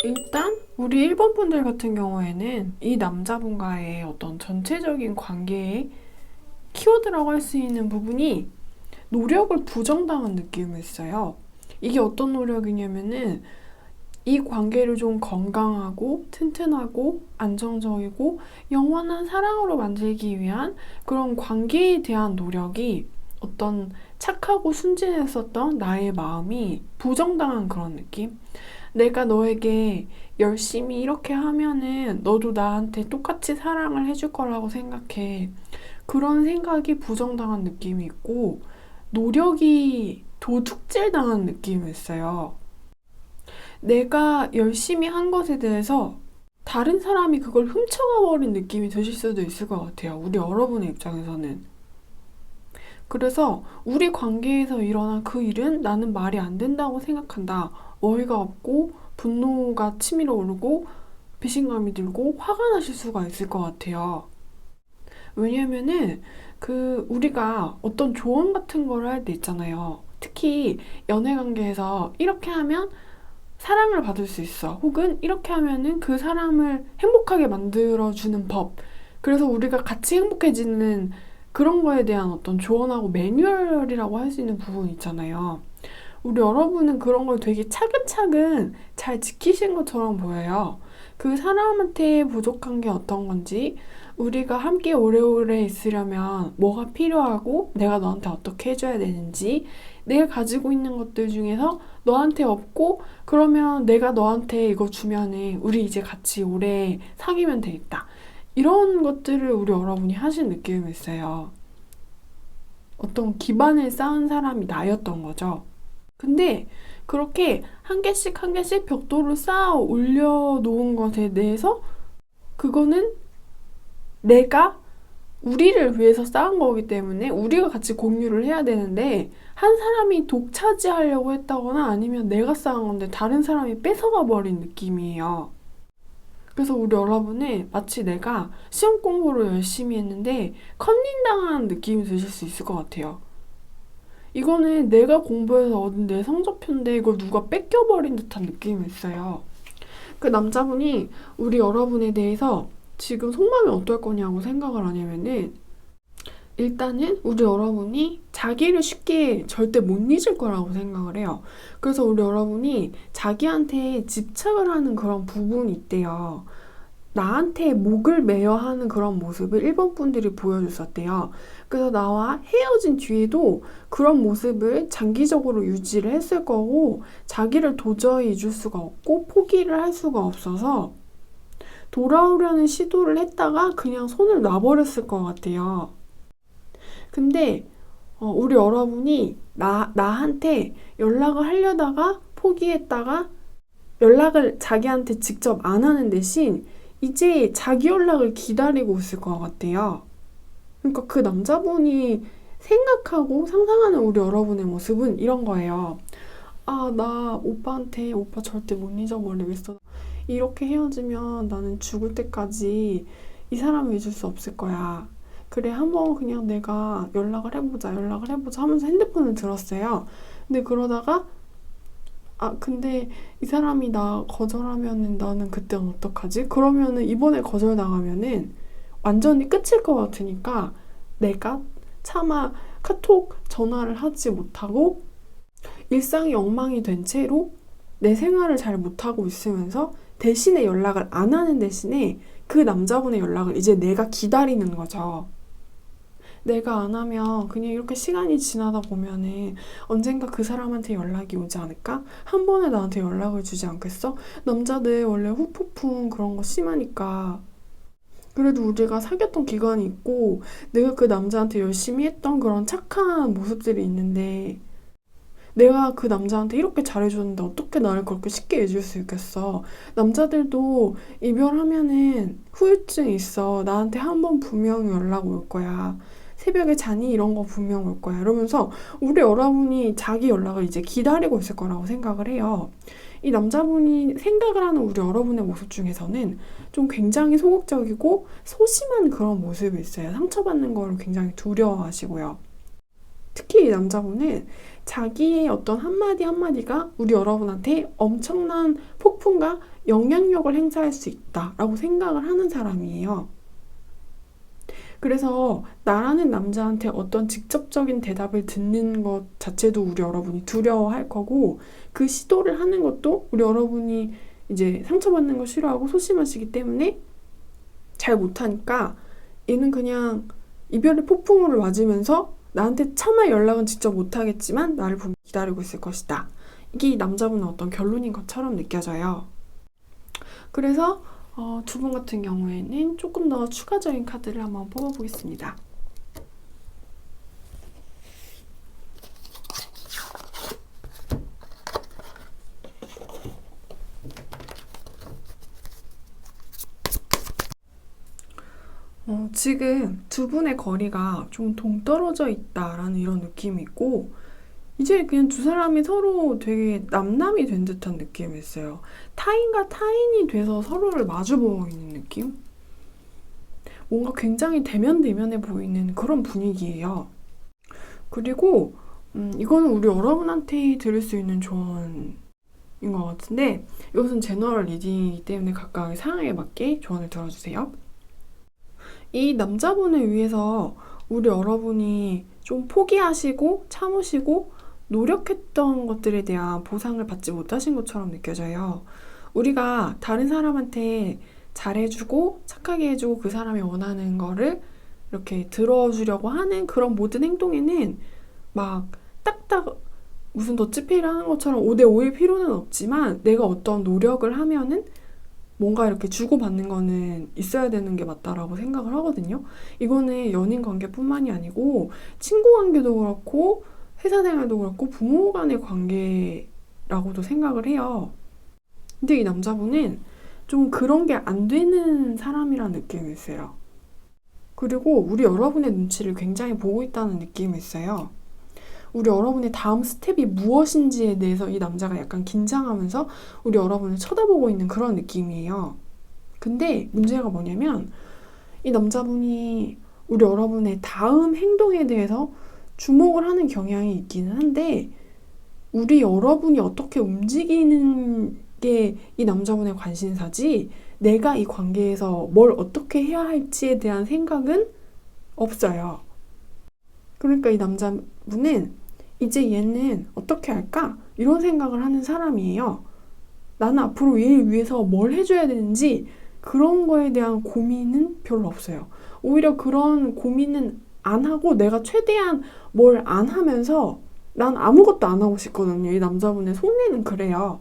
일단 우리 일본 분들 같은 경우에는 이 남자분과의 어떤 전체적인 관계의 키워드라고 할 수 있는 부분이 노력을 부정당한 느낌을 써요. 이게 어떤 노력이냐면은 이 관계를 좀 건강하고 튼튼하고 안정적이고 영원한 사랑으로 만들기 위한 그런 관계에 대한 노력이 어떤 착하고 순진했었던 나의 마음이 부정당한 그런 느낌? 내가 너에게 열심히 이렇게 하면은 너도 나한테 똑같이 사랑을 해줄 거라고 생각해. 그런 생각이 부정당한 느낌이 있고, 노력이 도둑질 당한 느낌이 있어요. 내가 열심히 한 것에 대해서 다른 사람이 그걸 훔쳐가 버린 느낌이 드실 수도 있을 것 같아요. 우리 여러분의 입장에서는. 그래서 우리 관계에서 일어난 그 일은 나는 말이 안 된다고 생각한다. 어이가 없고 분노가 치밀어 오르고 배신감이 들고 화가 나실 수가 있을 것 같아요. 왜냐면은 우리가 어떤 조언 같은 걸 할 때 있잖아요. 특히 연애 관계에서 이렇게 하면 사랑을 받을 수 있어. 혹은 이렇게 하면은 그 사람을 행복하게 만들어주는 법. 그래서 우리가 같이 행복해지는 그런 거에 대한 어떤 조언하고 매뉴얼이라고 할 수 있는 부분 있잖아요. 우리 여러분은 그런 걸 되게 차근차근 잘 지키신 것처럼 보여요. 그 사람한테 부족한 게 어떤 건지, 우리가 함께 오래오래 있으려면 뭐가 필요하고 내가 너한테 어떻게 해줘야 되는지, 내가 가지고 있는 것들 중에서 너한테 없고, 그러면 내가 너한테 이거 주면은 우리 이제 같이 오래 사귀면 되겠다. 이런 것들을 우리 여러분이 하신 느낌이 있어요. 어떤 기반을 쌓은 사람이 나였던 거죠. 근데 그렇게 한 개씩 한 개씩 벽돌을 쌓아 올려놓은 것에 대해서 그거는 내가 우리를 위해서 쌓은 거기 때문에 우리가 같이 공유를 해야 되는데 한 사람이 독차지하려고 했다거나 아니면 내가 쌓은 건데 다른 사람이 뺏어가 버린 느낌이에요. 그래서 우리 여러분은 마치 내가 시험 공부를 열심히 했는데 컨닝당한 느낌이 드실 수 있을 것 같아요. 이거는 내가 공부해서 얻은 내 성적표인데 이걸 누가 뺏겨버린 듯한 느낌이 있어요. 그 남자분이 우리 여러분에 대해서 지금 속마음이 어떨 거냐고 생각을 하냐면은 일단은 우리 여러분이 자기를 쉽게 절대 못 잊을 거라고 생각을 해요. 그래서 우리 여러분이 자기한테 집착을 하는 그런 부분이 있대요. 나한테 목을 매어 하는 그런 모습을 일본 분들이 보여줬었대요. 그래서 나와 헤어진 뒤에도 그런 모습을 장기적으로 유지를 했을 거고, 자기를 도저히 잊을 수가 없고, 포기를 할 수가 없어서 돌아오려는 시도를 했다가 그냥 손을 놔버렸을 것 같아요. 근데 우리 여러분이 나한테 연락을 하려다가 포기했다가 연락을 자기한테 직접 안 하는 대신 이제 자기 연락을 기다리고 있을 것 같아요. 그러니까 그 남자분이 생각하고 상상하는 우리 여러분의 모습은 이런 거예요. 아, 나 오빠한테 오빠 절대 못 잊어버리겠어. 이렇게 헤어지면 나는 죽을 때까지 이 사람을 잊을 수 없을 거야. 그래, 한번 그냥 내가 연락을 해보자 하면서 핸드폰을 들었어요. 근데 그러다가 근데 이 사람이 나 거절하면은 나는 그때는 어떡하지? 그러면은 이번에 거절당하면은 완전히 끝일 것 같으니까 내가 차마 카톡 전화를 하지 못하고 일상이 엉망이 된 채로 내 생활을 잘 못하고 있으면서 대신에 연락을 안 하는 대신에 그 남자분의 연락을 이제 내가 기다리는 거죠. 내가 안 하면 그냥 이렇게 시간이 지나다 보면은 언젠가 그 사람한테 연락이 오지 않을까? 한 번에 나한테 연락을 주지 않겠어? 남자들 원래 후폭풍 그런 거 심하니까. 그래도 우리가 사귀었던 기간이 있고 내가 그 남자한테 열심히 했던 그런 착한 모습들이 있는데 내가 그 남자한테 이렇게 잘해줬는데 어떻게 나를 그렇게 쉽게 잊을 수 있겠어? 남자들도 이별하면은 후유증이 있어. 나한테 한 번 분명히 연락 올 거야. 새벽에 자니? 이런 거 분명 올 거야. 이러면서 우리 여러분이 자기 연락을 이제 기다리고 있을 거라고 생각을 해요. 이 남자분이 생각을 하는 우리 여러분의 모습 중에서는 좀 굉장히 소극적이고 소심한 그런 모습이 있어요. 상처받는 걸 굉장히 두려워하시고요. 특히 이 남자분은 자기의 어떤 한마디 한마디가 우리 여러분한테 엄청난 폭풍과 영향력을 행사할 수 있다라고 생각을 하는 사람이에요. 그래서 나라는 남자한테 어떤 직접적인 대답을 듣는 것 자체도 우리 여러분이 두려워할 거고, 그 시도를 하는 것도 우리 여러분이 이제 상처받는 거 싫어하고 소심하시기 때문에 잘 못하니까 얘는 그냥 이별의 폭풍우를 맞으면서 나한테 차마 연락은 직접 못하겠지만 나를 분명히 기다리고 있을 것이다. 이게 이 남자분의 어떤 결론인 것처럼 느껴져요. 그래서 두 분 같은 경우에는 조금 더 추가적인 카드를 한번 뽑아보겠습니다. 지금 두 분의 거리가 좀 동떨어져 있다라는 이런 느낌이 있고, 이제 그냥 두 사람이 서로 되게 남남이 된 듯한 느낌이 있어요. 타인과 타인이 돼서 서로를 마주보고 있는 느낌? 뭔가 굉장히 대면대면해 보이는 그런 분위기예요. 그리고 이거는 우리 여러분한테 들을 수 있는 조언인 것 같은데, 이것은 제너럴 리딩이기 때문에 각각의 상황에 맞게 조언을 들어주세요. 이 남자분을 위해서 우리 여러분이 좀 포기하시고 참으시고 노력했던 것들에 대한 보상을 받지 못하신 것처럼 느껴져요. 우리가 다른 사람한테 잘해주고 착하게 해주고 그 사람이 원하는 거를 이렇게 들어주려고 하는 그런 모든 행동에는 막 딱딱 무슨 더치페이를 하는 것처럼 5대5일 필요는 없지만, 내가 어떤 노력을 하면은 뭔가 이렇게 주고받는 거는 있어야 되는 게 맞다라고 생각을 하거든요. 이거는 연인 관계뿐만이 아니고 친구 관계도 그렇고 회사 생활도 그렇고 부모 간의 관계라고도 생각을 해요. 근데 이 남자분은 좀 그런 게 안 되는 사람이라는 느낌이 있어요. 그리고 우리 여러분의 눈치를 굉장히 보고 있다는 느낌이 있어요. 우리 여러분의 다음 스텝이 무엇인지에 대해서 이 남자가 약간 긴장하면서 우리 여러분을 쳐다보고 있는 그런 느낌이에요. 근데 문제가 뭐냐면 이 남자분이 우리 여러분의 다음 행동에 대해서 주목을 하는 경향이 있기는 한데, 우리 여러분이 어떻게 움직이는 게 이 남자분의 관심사지 내가 이 관계에서 뭘 어떻게 해야 할지에 대한 생각은 없어요. 그러니까 이 남자분은 이제 얘는 어떻게 할까? 이런 생각을 하는 사람이에요. 나는 앞으로 얘를 위해서 뭘 해줘야 되는지 그런 거에 대한 고민은 별로 없어요. 오히려 그런 고민은 안 하고 내가 최대한 뭘 안 하면서 난 아무것도 안 하고 싶거든요. 이 남자분의 속내는 그래요.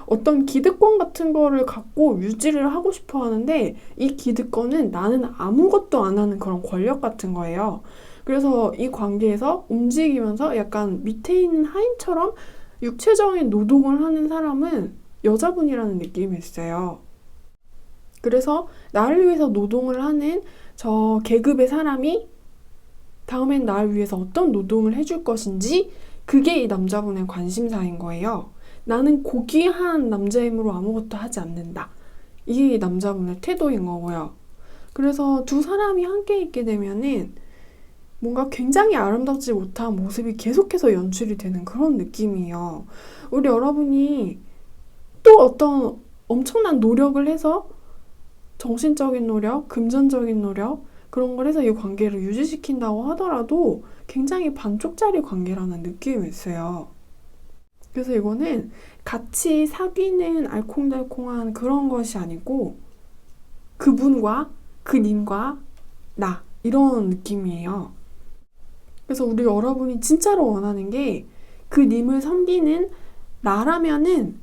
어떤 기득권 같은 거를 갖고 유지를 하고 싶어 하는데, 이 기득권은 나는 아무것도 안 하는 그런 권력 같은 거예요. 그래서 이 관계에서 움직이면서 약간 밑에 있는 하인처럼 육체적인 노동을 하는 사람은 여자분이라는 느낌이 있어요. 그래서 나를 위해서 노동을 하는 저 계급의 사람이 다음엔 나를 위해서 어떤 노동을 해줄 것인지, 그게 이 남자분의 관심사인 거예요. 나는 고귀한 남자이므로 아무것도 하지 않는다. 이게 이 남자분의 태도인 거고요. 그래서 두 사람이 함께 있게 되면은 뭔가 굉장히 아름답지 못한 모습이 계속해서 연출이 되는 그런 느낌이에요. 우리 여러분이 또 어떤 엄청난 노력을 해서 정신적인 노력, 금전적인 노력, 그런 걸 해서 이 관계를 유지시킨다고 하더라도 굉장히 반쪽짜리 관계라는 느낌이 있어요. 그래서 이거는 같이 사귀는 알콩달콩한 그런 것이 아니고 그분과 그님과 나, 이런 느낌이에요. 그래서 우리 여러분이 진짜로 원하는 게 그님을 섬기는 나라면은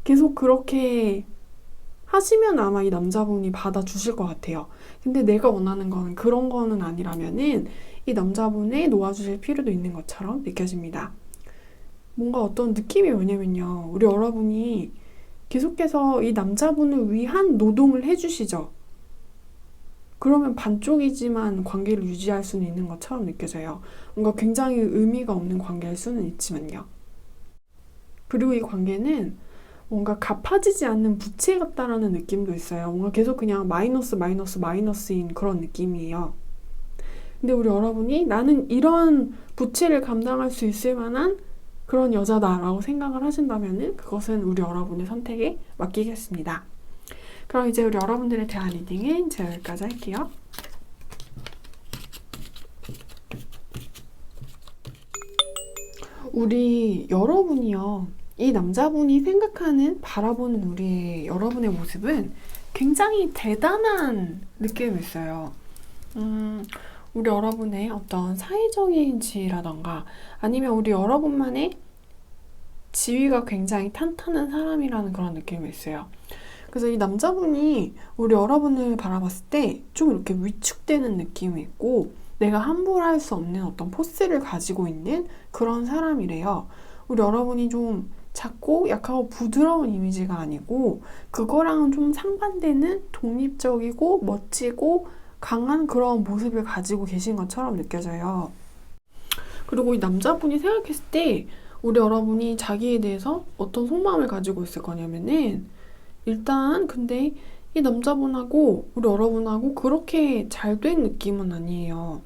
계속 그렇게 하시면 아마 이 남자분이 받아주실 것 같아요. 근데 내가 원하는 건 그런 거는 아니라면은 이 남자분의 놓아주실 필요도 있는 것처럼 느껴집니다. 뭔가 어떤 느낌이 뭐냐면요, 우리 여러분이 계속해서 이 남자분을 위한 노동을 해주시죠. 그러면 반쪽이지만 관계를 유지할 수는 있는 것처럼 느껴져요. 뭔가 굉장히 의미가 없는 관계일 수는 있지만요. 그리고 이 관계는 뭔가 갚아지지 않는 부채 같다라는 느낌도 있어요. 뭔가 계속 그냥 마이너스인 그런 느낌이에요. 근데 우리 여러분이 나는 이런 부치를 감당할 수 있을 만한 그런 여자다라고 생각을 하신다면은 그것은 우리 여러분의 선택에 맡기겠습니다. 그럼 이제 우리 여러분들에 대한 리딩은 제가 여기까지 할게요. 우리 여러분이요. 이 남자분이 생각하는, 바라보는 우리 여러분의 모습은 굉장히 대단한 느낌이 있어요. 우리 여러분의 어떤 사회적인 지위라던가 아니면 우리 여러분만의 지위가 굉장히 탄탄한 사람이라는 그런 느낌이 있어요. 그래서 이 남자분이 우리 여러분을 바라봤을 때 좀 이렇게 위축되는 느낌이 있고 내가 함부로 할 수 없는 어떤 포스를 가지고 있는 그런 사람이래요. 우리 여러분이 좀 작고 약하고 부드러운 이미지가 아니고 그거랑은 좀 상반되는 독립적이고 멋지고 강한 그런 모습을 가지고 계신 것처럼 느껴져요. 그리고 이 남자분이 생각했을 때 우리 여러분이 자기에 대해서 어떤 속마음을 가지고 있을 거냐면은 일단 근데 이 남자분하고 우리 여러분하고 그렇게 잘 된 느낌은 아니에요.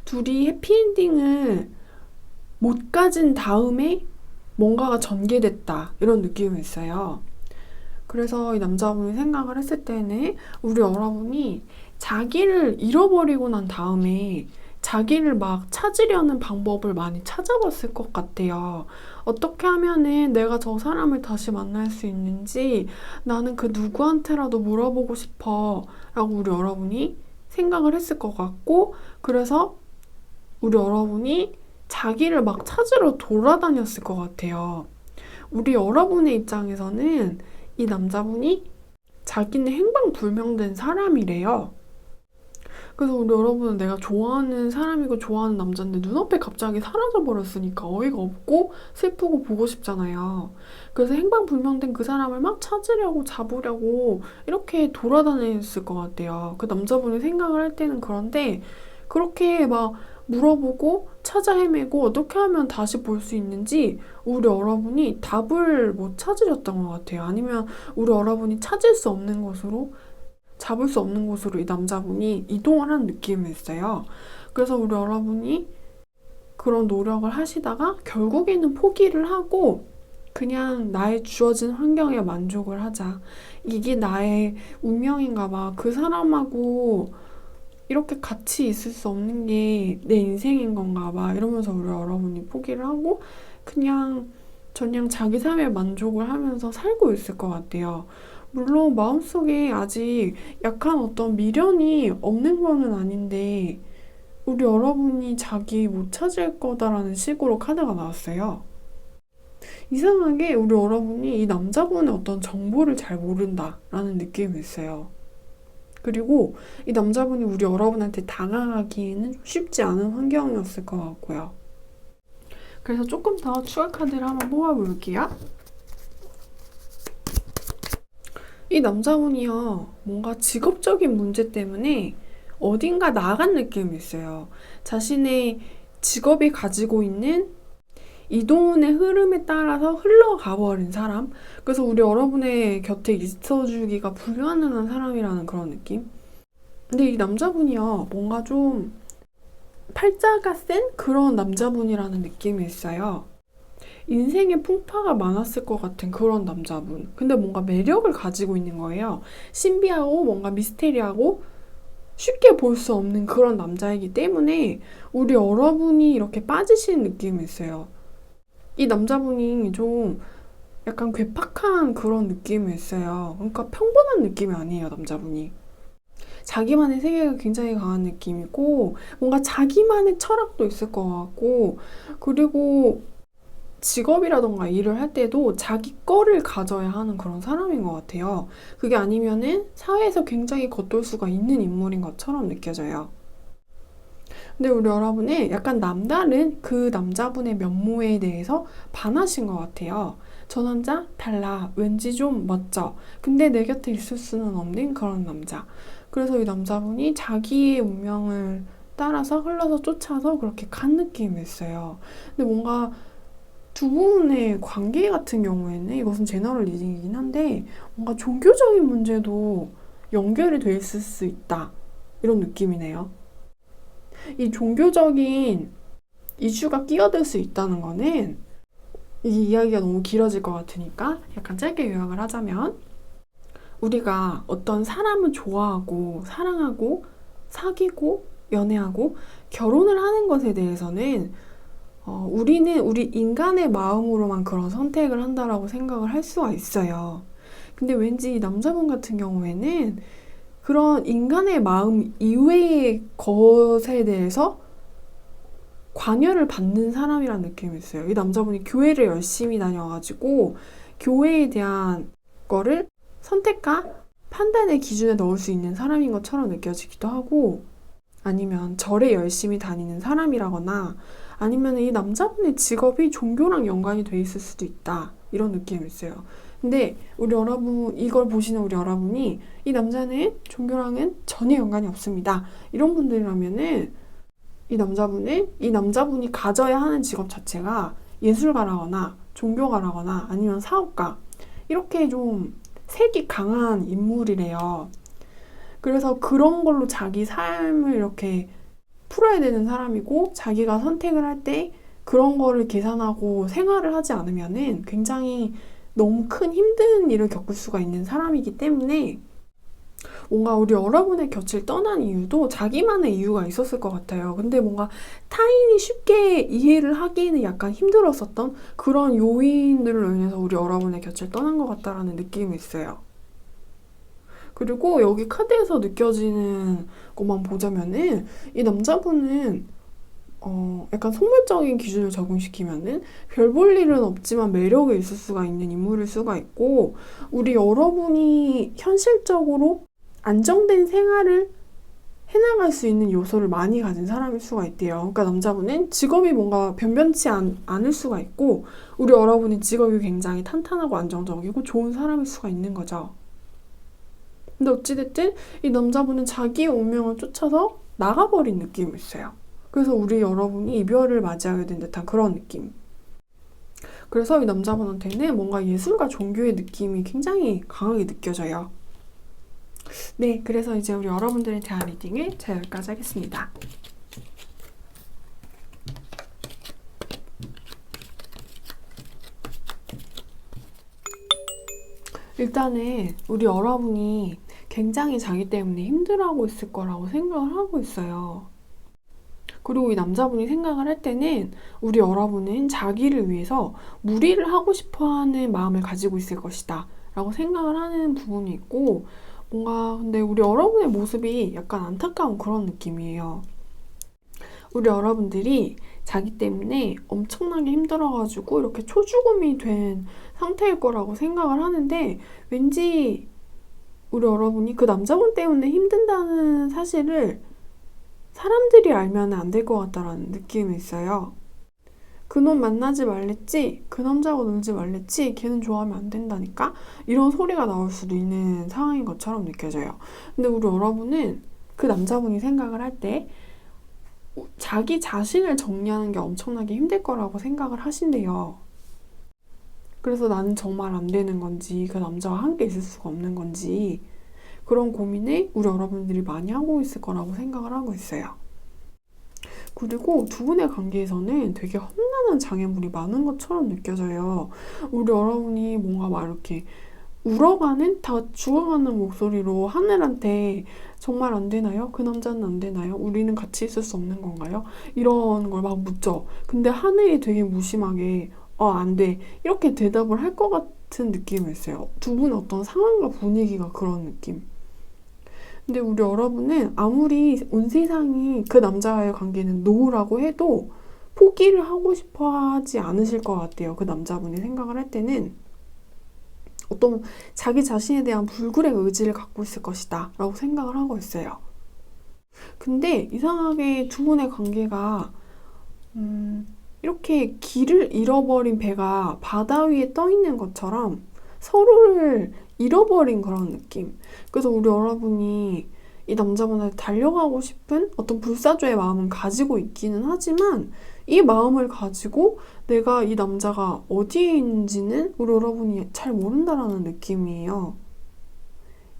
둘이 해피엔딩을 못 가진 다음에 뭔가가 전개됐다 이런 느낌이 있어요. 그래서 이 남자분이 생각을 했을 때는 우리 여러분이 자기를 잃어버리고 난 다음에 자기를 막 찾으려는 방법을 많이 찾아봤을 것 같아요. 어떻게 하면은 내가 저 사람을 다시 만날 수 있는지 나는 그 누구한테라도 물어보고 싶어 라고 우리 여러분이 생각을 했을 것 같고 그래서 우리 여러분이 자기를 막 찾으러 돌아다녔을 것 같아요. 우리 여러분의 입장에서는 이 남자분이 자기는 행방불명된 사람이래요. 그래서 우리 여러분은 내가 좋아하는 사람이고 좋아하는 남자인데 눈앞에 갑자기 사라져버렸으니까 어이가 없고 슬프고 보고 싶잖아요. 그래서 행방불명된 그 사람을 막 찾으려고 잡으려고 이렇게 돌아다녔을 것 같아요. 그 남자분이 생각을 할 때는 그런데 그렇게 막 물어보고 찾아 헤매고 어떻게 하면 다시 볼 수 있는지 우리 여러분이 답을 못 찾으셨던 것 같아요. 아니면 우리 여러분이 찾을 수 없는 곳으로 잡을 수 없는 곳으로 이 남자분이 이동을 한 느낌이 있어요. 그래서 우리 여러분이 그런 노력을 하시다가 결국에는 포기를 하고 그냥 나의 주어진 환경에 만족을 하자. 이게 나의 운명인가 봐. 그 사람하고 이렇게 같이 있을 수 없는 게 내 인생인 건가 봐. 이러면서 우리 여러분이 포기를 하고 그냥 자기 삶에 만족을 하면서 살고 있을 것 같아요. 물론 마음속에 아직 약한 어떤 미련이 없는 거는 아닌데 우리 여러분이 자기 못 찾을 거다라는 식으로 카드가 나왔어요. 이상하게 우리 여러분이 이 남자분의 어떤 정보를 잘 모른다라는 느낌이 있어요. 그리고 이 남자분이 우리 여러분한테 다가가기에는 쉽지 않은 환경이었을 것 같고요. 그래서 조금 더 추가 카드를 한번 뽑아볼게요. 이 남자분이요, 뭔가 직업적인 문제 때문에 어딘가 나간 느낌이 있어요. 자신의 직업이 가지고 있는 이동운의 흐름에 따라서 흘러가 버린 사람? 그래서 우리 여러분의 곁에 있어주기가 불가능한 사람이라는 그런 느낌? 근데 이 남자분이요, 뭔가 좀 팔자가 센 그런 남자분이라는 느낌이 있어요. 인생에 풍파가 많았을 것 같은 그런 남자분. 근데 뭔가 매력을 가지고 있는 거예요. 신비하고 뭔가 미스테리하고 쉽게 볼 수 없는 그런 남자이기 때문에 우리 여러분이 이렇게 빠지시는 느낌이 있어요. 이 남자분이 좀 약간 괴팍한 그런 느낌이 있어요. 그러니까 평범한 느낌이 아니에요, 남자분이. 자기만의 세계가 굉장히 강한 느낌이고 뭔가 자기만의 철학도 있을 것 같고 그리고 직업이라던가 일을 할 때도 자기 거를 가져야 하는 그런 사람인 것 같아요. 그게 아니면은 사회에서 굉장히 겉돌 수가 있는 인물인 것처럼 느껴져요. 근데 우리 여러분은 약간 남다른 그 남자분의 면모에 대해서 반하신 것 같아요. 저 남자 달라. 왠지 좀 멋져. 근데 내 곁에 있을 수는 없는 그런 남자. 그래서 이 남자분이 자기의 운명을 따라서 흘러서 쫓아서 그렇게 간 느낌이 있어요. 근데 뭔가 두 분의 관계 같은 경우에는 이것은 제너럴 리딩이긴 한데 뭔가 종교적인 문제도 연결이 돼 있을 수 있다. 이런 느낌이네요. 이 종교적인 이슈가 끼어들 수 있다는 거는 이 이야기가 너무 길어질 것 같으니까 약간 짧게 요약을 하자면 우리가 어떤 사람을 좋아하고 사랑하고 사귀고 연애하고 결혼을 하는 것에 대해서는 우리는 우리 인간의 마음으로만 그런 선택을 한다라고 생각을 할 수가 있어요. 근데 왠지 이 남자분 같은 경우에는 그런 인간의 마음 이외의 것에 대해서 관여를 받는 사람이라는 느낌이 있어요. 이 남자분이 교회를 열심히 다녀가지고 교회에 대한 거를 선택과 판단의 기준에 넣을 수 있는 사람인 것처럼 느껴지기도 하고 아니면 절에 열심히 다니는 사람이라거나 아니면 이 남자분의 직업이 종교랑 연관이 돼 있을 수도 있다. 이런 느낌이 있어요. 근데 우리 여러분, 이걸 보시는 우리 여러분이 이 남자는 종교랑은 전혀 연관이 없습니다. 이런 분들이라면은 이 남자분이 가져야 하는 직업 자체가 예술가라거나 종교가라거나 아니면 사업가 이렇게 좀 색이 강한 인물이래요. 그래서 그런 걸로 자기 삶을 이렇게 풀어야 되는 사람이고 자기가 선택을 할 때 그런 거를 계산하고 생활을 하지 않으면은 굉장히 너무 큰 힘든 일을 겪을 수가 있는 사람이기 때문에 뭔가 우리 여러분의 곁을 떠난 이유도 자기만의 이유가 있었을 것 같아요. 근데 뭔가 타인이 쉽게 이해를 하기는 약간 힘들었었던 그런 요인들로 인해서 우리 여러분의 곁을 떠난 것 같다라는 느낌이 있어요. 그리고 여기 카드에서 느껴지는 것만 보자면은 이 남자분은 약간 속물적인 기준을 적용시키면은 별 볼 일은 없지만 매력이 있을 수가 있는 인물일 수가 있고 우리 여러분이 현실적으로 안정된 생활을 해나갈 수 있는 요소를 많이 가진 사람일 수가 있대요. 그러니까 남자분은 직업이 뭔가 변변치 않을 수가 있고 우리 여러분이 직업이 굉장히 탄탄하고 안정적이고 좋은 사람일 수가 있는 거죠. 근데 어찌됐든 이 남자분은 자기의 운명을 쫓아서 나가버린 느낌이 있어요. 그래서 우리 여러분이 이별을 맞이하게 된 듯한 그런 느낌. 그래서 이 남자분한테는 뭔가 예술과 종교의 느낌이 굉장히 강하게 느껴져요. 네, 그래서 이제 우리 여러분들에 대한 리딩을 제가 여기까지 하겠습니다. 일단은 우리 여러분이 굉장히 자기 때문에 힘들어하고 있을 거라고 생각을 하고 있어요. 그리고 이 남자분이 생각을 할 때는 우리 여러분은 자기를 위해서 무리를 하고 싶어하는 마음을 가지고 있을 것이다 라고 생각을 하는 부분이 있고 뭔가 근데 우리 여러분의 모습이 약간 안타까운 그런 느낌이에요. 우리 여러분들이 자기 때문에 엄청나게 힘들어가지고 이렇게 초죽음이 된 상태일 거라고 생각을 하는데 왠지 우리 여러분이 그 남자분 때문에 힘든다는 사실을 사람들이 알면 안 될 것 같다라는 느낌이 있어요. 그놈 만나지 말랬지? 그 남자하고 놀지 말랬지? 걔는 좋아하면 안 된다니까? 이런 소리가 나올 수도 있는 상황인 것처럼 느껴져요. 근데 우리 여러분은 그 남자분이 생각을 할 때 자기 자신을 정리하는 게 엄청나게 힘들 거라고 생각을 하신대요. 그래서 나는 정말 안 되는 건지 그 남자와 함께 있을 수가 없는 건지 그런 고민을 우리 여러분들이 많이 하고 있을 거라고 생각을 하고 있어요. 그리고 두 분의 관계에서는 되게 험난한 장애물이 많은 것처럼 느껴져요. 우리 여러분이 뭔가 막 이렇게 울어가는, 다 죽어가는 목소리로 하늘한테 정말 안 되나요? 그 남자는 안 되나요? 우리는 같이 있을 수 없는 건가요? 이런 걸 막 묻죠. 근데 하늘이 되게 무심하게 안 돼. 이렇게 대답을 할 것 같은 느낌이 있어요. 두 분의 어떤 상황과 분위기가 그런 느낌. 근데 우리 여러분은 아무리 온 세상이 그 남자와의 관계는 노라고 해도 포기를 하고 싶어 하지 않으실 것 같아요. 그 남자분이 생각을 할 때는 어떤 자기 자신에 대한 불굴의 의지를 갖고 있을 것이다 라고 생각을 하고 있어요. 근데 이상하게 두 분의 관계가 이렇게 길을 잃어버린 배가 바다 위에 떠 있는 것처럼 서로를 잃어버린 그런 느낌. 그래서 우리 여러분이 이 남자분한테 달려가고 싶은 어떤 불사조의 마음은 가지고 있기는 하지만 이 마음을 가지고 내가 이 남자가 어디에 있는지는 우리 여러분이 잘 모른다라는 느낌이에요.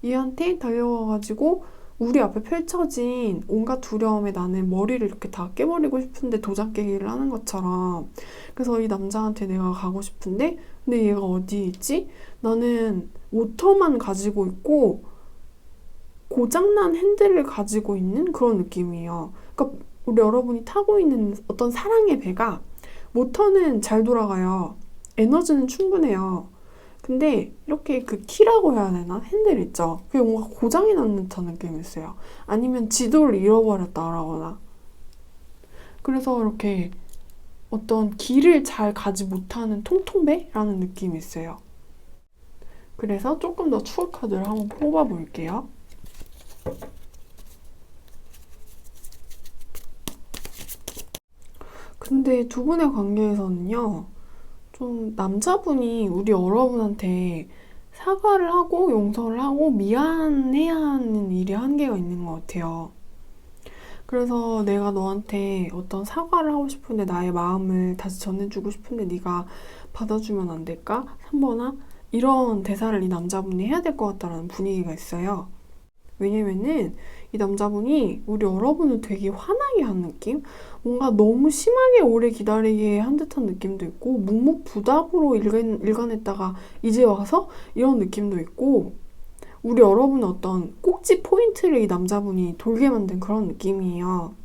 얘한테 달려가가지고 우리 앞에 펼쳐진 온갖 두려움에 나는 머리를 이렇게 다 깨버리고 싶은데 도장 깨기를 하는 것처럼. 그래서 이 남자한테 내가 가고 싶은데, 근데 얘가 어디에 있지? 나는 모터만 가지고 있고 고장난 핸들을 가지고 있는 그런 느낌이에요. 그러니까 우리 여러분이 타고 있는 어떤 사랑의 배가 모터는 잘 돌아가요. 에너지는 충분해요. 근데 이렇게 그 키라고 해야 되나? 핸들 있죠? 그게 뭔가 고장이 난 듯한 느낌이 있어요. 아니면 지도를 잃어버렸다라거나. 그래서 이렇게 어떤 길을 잘 가지 못하는 통통배라는 느낌이 있어요. 그래서 조금 더 추억 카드를 한번 뽑아볼게요. 근데 두 분의 관계에서는요, 좀 남자분이 우리 여러분한테 사과를 하고 용서를 하고 미안해야 하는 일이 한계가 있는 것 같아요. 그래서 내가 너한테 어떤 사과를 하고 싶은데 나의 마음을 다시 전해주고 싶은데 네가 받아주면 안 될까? 3번아? 이런 대사를 이 남자분이 해야 될 것 같다라는 분위기가 있어요. 왜냐면은 이 남자분이 우리 여러분을 되게 화나게 한 느낌? 뭔가 너무 심하게 오래 기다리게 한 듯한 느낌도 있고 묵묵부답으로 일관했다가 이제 와서 이런 느낌도 있고 우리 여러분의 어떤 꼭지 포인트를 이 남자분이 돌게 만든 그런 느낌이에요.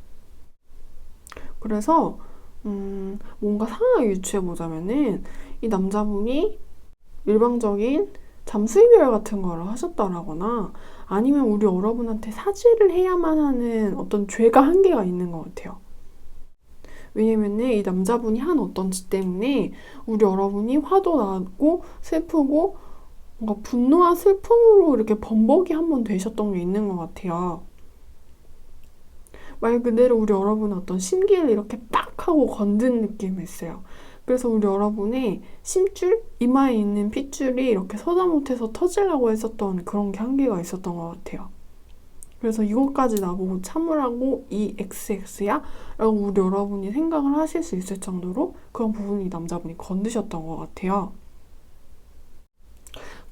그래서 뭔가 상황을 유추해보자면은 이 남자분이 일방적인 잠수 이별 같은 거를 하셨다라거나 아니면 우리 여러분한테 사죄를 해야만 하는 어떤 죄가 한계가 있는 것 같아요. 왜냐면은 이 남자분이 한 어떤 짓 때문에 우리 여러분이 화도 나고 슬프고 뭔가 분노와 슬픔으로 이렇게 범벅이 한번 되셨던 게 있는 것 같아요. 말 그대로 우리 여러분은 어떤 심기를 이렇게 빡 하고 건든 느낌이 있어요. 그래서 우리 여러분의 심줄, 이마에 있는 핏줄이 이렇게 서다 못해서 터지려고 했었던 그런 게 한계가 있었던 것 같아요. 그래서 이것까지 나보고 참으라고 이 XX야? 라고 우리 여러분이 생각을 하실 수 있을 정도로 그런 부분을 이 남자분이 건드셨던 것 같아요.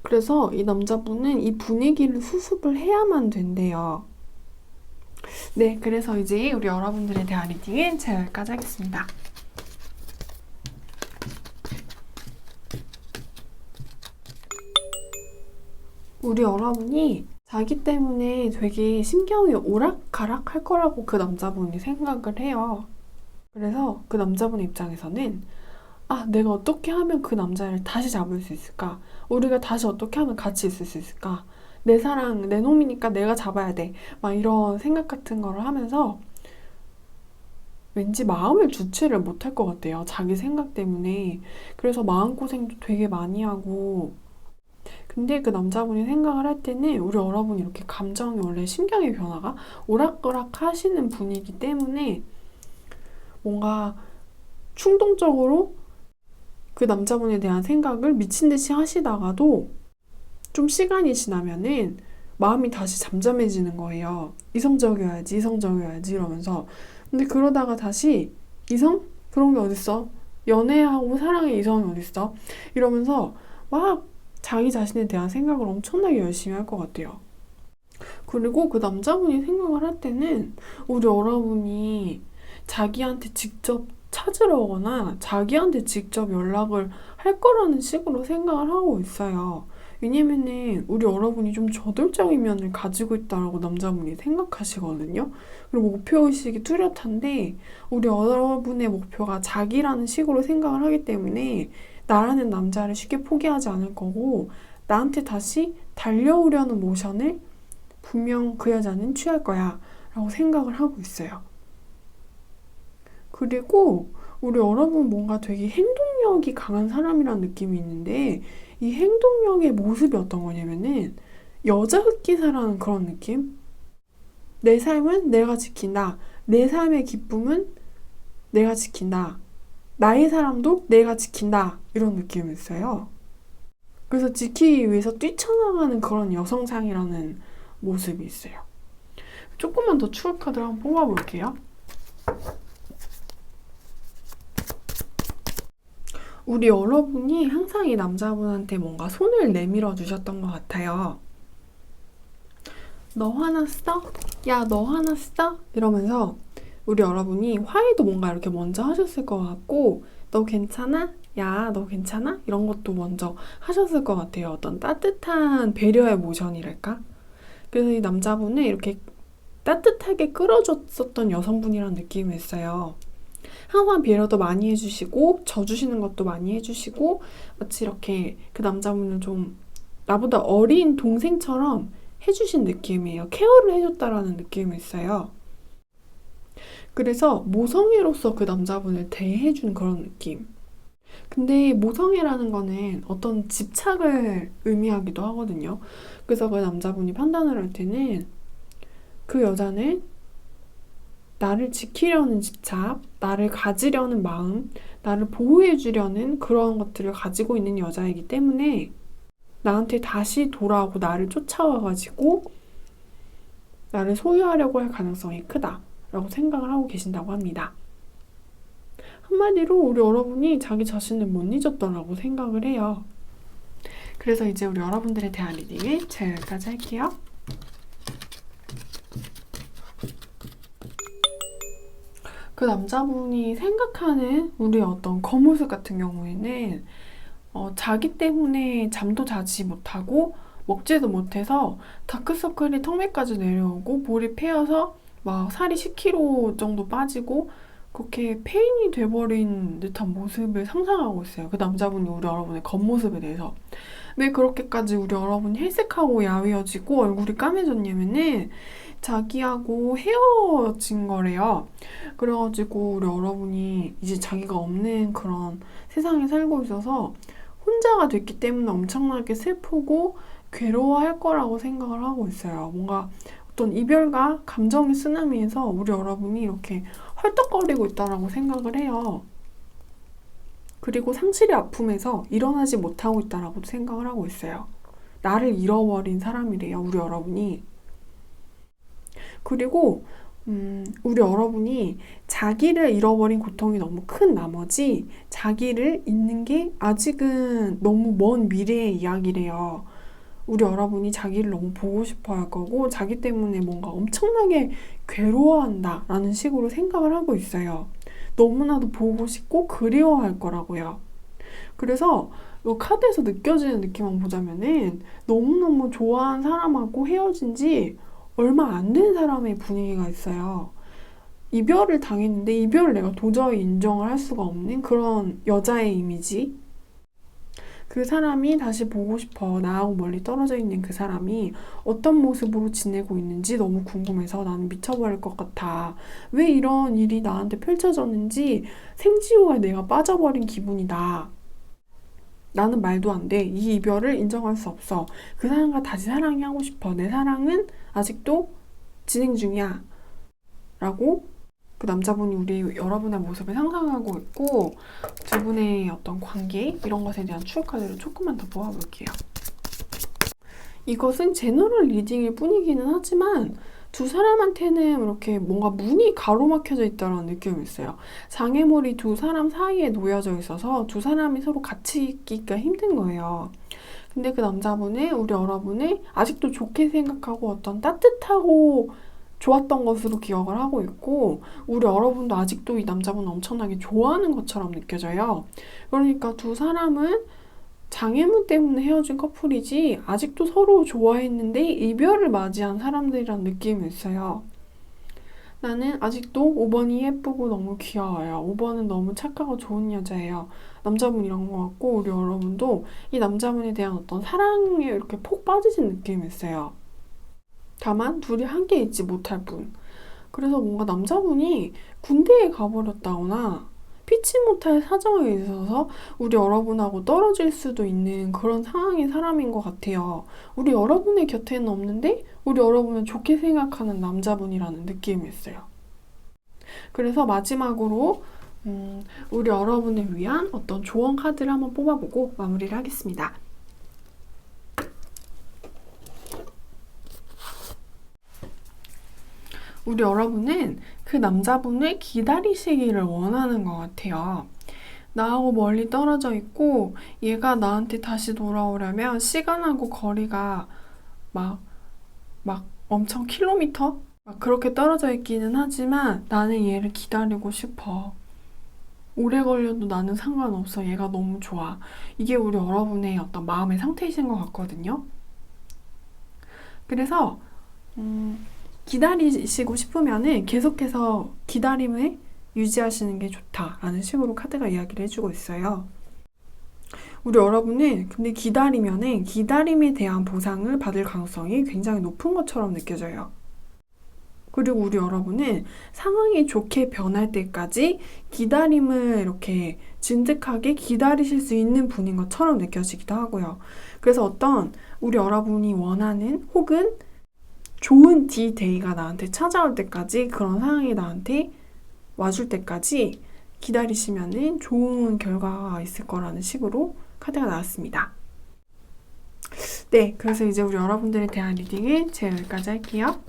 그래서 이 남자분은 이 분위기를 수습을 해야만 된대요. 네, 그래서 이제 우리 여러분들에 대한 리딩은 제가 여기까지 하겠습니다. 우리 여러분이 자기 때문에 되게 심경이 오락가락 할 거라고 그 남자분이 생각을 해요. 그래서 그 남자분의 입장에서는 내가 어떻게 하면 그 남자를 다시 잡을 수 있을까? 우리가 다시 어떻게 하면 같이 있을 수 있을까? 내 사랑, 내 놈이니까 내가 잡아야 돼. 막 이런 생각 같은 거를 하면서 왠지 마음을 주체를 못할 것 같아요. 자기 생각 때문에. 그래서 마음고생도 되게 많이 하고 근데 그 남자분이 생각을 할 때는 우리 여러분이 이렇게 감정이 원래 심경의 변화가 오락가락 하시는 분이기 때문에 뭔가 충동적으로 그 남자분에 대한 생각을 미친 듯이 하시다가도 좀 시간이 지나면은 마음이 다시 잠잠해지는 거예요. 이성적이어야지, 이성적이어야지 이러면서. 근데 그러다가 다시 이성? 그런 게 어딨어? 연애하고 사랑의 이성이 어딨어? 이러면서 막 자기 자신에 대한 생각을 엄청나게 열심히 할 것 같아요. 그리고 그 남자분이 생각을 할 때는 우리 여러분이 자기한테 직접 찾으러 오거나 자기한테 직접 연락을 할 거라는 식으로 생각을 하고 있어요. 왜냐면은 우리 여러분이 좀 저돌적인 면을 가지고 있다라고 남자분이 생각하시거든요. 그리고 목표의식이 뚜렷한데 우리 여러분의 목표가 자기라는 식으로 생각을 하기 때문에 나라는 남자를 쉽게 포기하지 않을 거고 나한테 다시 달려오려는 모션을 분명 그 여자는 취할 거야 라고 생각을 하고 있어요. 그리고 우리 여러분 뭔가 되게 행동력이 강한 사람이라는 느낌이 있는데 이 행동력의 모습이 어떤 거냐면은 여자 흑기사라는 그런 느낌? 내 삶은 내가 지킨다. 내 삶의 기쁨은 내가 지킨다. 나의 사람도 내가 지킨다. 이런 느낌이 있어요. 그래서 지키기 위해서 뛰쳐나가는 그런 여성상이라는 모습이 있어요. 조금만 더 추억 카드를 한번 뽑아볼게요. 우리 여러분이 항상 이 남자분한테 뭔가 손을 내밀어 주셨던 것 같아요. 너 화났어? 야, 너 화났어? 이러면서 우리 여러분이 화해도 뭔가 이렇게 먼저 하셨을 것 같고, 너 괜찮아? 야, 너 괜찮아? 이런 것도 먼저 하셨을 것 같아요. 어떤 따뜻한 배려의 모션이랄까? 그래서 이 남자분을 이렇게 따뜻하게 끌어줬었던 여성분이라는 느낌이 있어요. 항상 배려도 많이 해주시고, 져주시는 것도 많이 해주시고, 마치 이렇게 그 남자분을 좀 나보다 어린 동생처럼 해주신 느낌이에요. 케어를 해줬다라는 느낌이 있어요. 그래서 모성애로서 그 남자분을 대해준 그런 느낌. 근데 모성애라는 거는 어떤 집착을 의미하기도 하거든요. 그래서 그 남자분이 판단을 할 때는 그 여자는 나를 지키려는 집착, 나를 가지려는 마음, 나를 보호해주려는 그런 것들을 가지고 있는 여자이기 때문에 나한테 다시 돌아오고 나를 쫓아와가지고 나를 소유하려고 할 가능성이 크다라고 생각을 하고 계신다고 합니다. 한마디로 우리 여러분이 자기 자신을 못 잊었다라고 생각을 해요. 그래서 이제 우리 여러분들에 대한 리딩을 제가 여기까지 할게요. 그 남자분이 생각하는 우리 어떤 겉모습 같은 경우에는 자기 때문에 잠도 자지 못하고 먹지도 못해서 다크서클이 턱밑까지 내려오고 볼이 패여서 막 살이 10kg 정도 빠지고 그렇게 폐인이 돼버린 듯한 모습을 상상하고 있어요. 그 남자분이 우리 여러분의 겉모습에 대해서. 왜 그렇게까지 우리 여러분이 헬색하고 야위어지고 얼굴이 까매졌냐면은 자기하고 헤어진 거래요. 그래가지고 우리 여러분이 이제 자기가 없는 그런 세상에 살고 있어서 혼자가 됐기 때문에 엄청나게 슬프고 괴로워할 거라고 생각을 하고 있어요. 뭔가 어떤 이별과 감정의 쓰나미에서 우리 여러분이 이렇게 헐떡거리고 있다라고 생각을 해요. 그리고 상실의 아픔에서 일어나지 못하고 있다라고 생각을 하고 있어요. 나를 잃어버린 사람이래요, 우리 여러분이. 그리고 우리 여러분이 자기를 잃어버린 고통이 너무 큰 나머지 자기를 잊는 게 아직은 너무 먼 미래의 이야기래요. 우리 여러분이 자기를 너무 보고 싶어 할 거고 자기 때문에 뭔가 엄청나게 괴로워한다라는 식으로 생각을 하고 있어요. 너무나도 보고 싶고 그리워할 거라고요. 그래서 이 카드에서 느껴지는 느낌만 보자면은 너무너무 좋아한 사람하고 헤어진 지 얼마 안 된 사람의 분위기가 있어요. 이별을 당했는데 이별을 내가 도저히 인정을 할 수가 없는 그런 여자의 이미지. 그 사람이 다시 보고 싶어. 나하고 멀리 떨어져 있는 그 사람이 어떤 모습으로 지내고 있는지 너무 궁금해서 나는 미쳐버릴 것 같아. 왜 이런 일이 나한테 펼쳐졌는지 생지우에 내가 빠져버린 기분이다. 나는 말도 안 돼. 이 이별을 인정할 수 없어. 그 사람과 다시 사랑하고 싶어. 내 사랑은 아직도 진행 중이야. 라고 그 남자분이 우리 여러분의 모습을 상상하고 있고 두 분의 어떤 관계 이런 것에 대한 추억 카드를 조금만 더 뽑아볼게요. 이것은 제너럴 리딩일 뿐이기는 하지만 두 사람한테는 이렇게 뭔가 문이 가로막혀져 있다는 느낌이 있어요. 장애물이 두 사람 사이에 놓여져 있어서 두 사람이 서로 같이 있기가 힘든 거예요. 근데 그 남자분은 우리 여러분을 아직도 좋게 생각하고 어떤 따뜻하고 좋았던 것으로 기억을 하고 있고 우리 여러분도 아직도 이 남자분을 엄청나게 좋아하는 것처럼 느껴져요. 그러니까 두 사람은 장애물 때문에 헤어진 커플이지 아직도 서로 좋아했는데 이별을 맞이한 사람들이란 느낌이 있어요. 나는 아직도 5번이 예쁘고 너무 귀여워요. 5번은 너무 착하고 좋은 여자예요. 남자분이란 것 같고 우리 여러분도 이 남자분에 대한 어떤 사랑에 이렇게 폭 빠지신 느낌이 있어요. 다만 둘이 함께 있지 못할 뿐. 그래서 뭔가 남자분이 군대에 가버렸다거나 피치 못할 사정에 있어서 우리 여러분하고 떨어질 수도 있는 그런 상황인 사람인 것 같아요. 우리 여러분의 곁에는 없는데 우리 여러분을 좋게 생각하는 남자분이라는 느낌이 있어요. 그래서 마지막으로 우리 여러분을 위한 어떤 조언 카드를 한번 뽑아보고 마무리를 하겠습니다. 우리 여러분은 그 남자분을 기다리시기를 원하는 것 같아요. 나하고 멀리 떨어져 있고 얘가 나한테 다시 돌아오려면 시간하고 거리가 막 엄청 킬로미터? 막 그렇게 떨어져 있기는 하지만 나는 얘를 기다리고 싶어. 오래 걸려도 나는 상관없어. 얘가 너무 좋아. 이게 우리 여러분의 어떤 마음의 상태이신 것 같거든요. 그래서 기다리시고 싶으면은 계속해서 기다림을 유지하시는 게 좋다라는 식으로 카드가 이야기를 해주고 있어요. 우리 여러분은 근데 기다리면은 기다림에 대한 보상을 받을 가능성이 굉장히 높은 것처럼 느껴져요. 그리고 우리 여러분은 상황이 좋게 변할 때까지 기다림을 이렇게 진득하게 기다리실 수 있는 분인 것처럼 느껴지기도 하고요. 그래서 어떤 우리 여러분이 원하는 혹은 좋은 D-Day가 나한테 찾아올 때까지 그런 상황이 나한테 와줄 때까지 기다리시면은 좋은 결과가 있을 거라는 식으로 카드가 나왔습니다. 네, 그래서 이제 우리 여러분들에 대한 리딩은 제가 여기까지 할게요.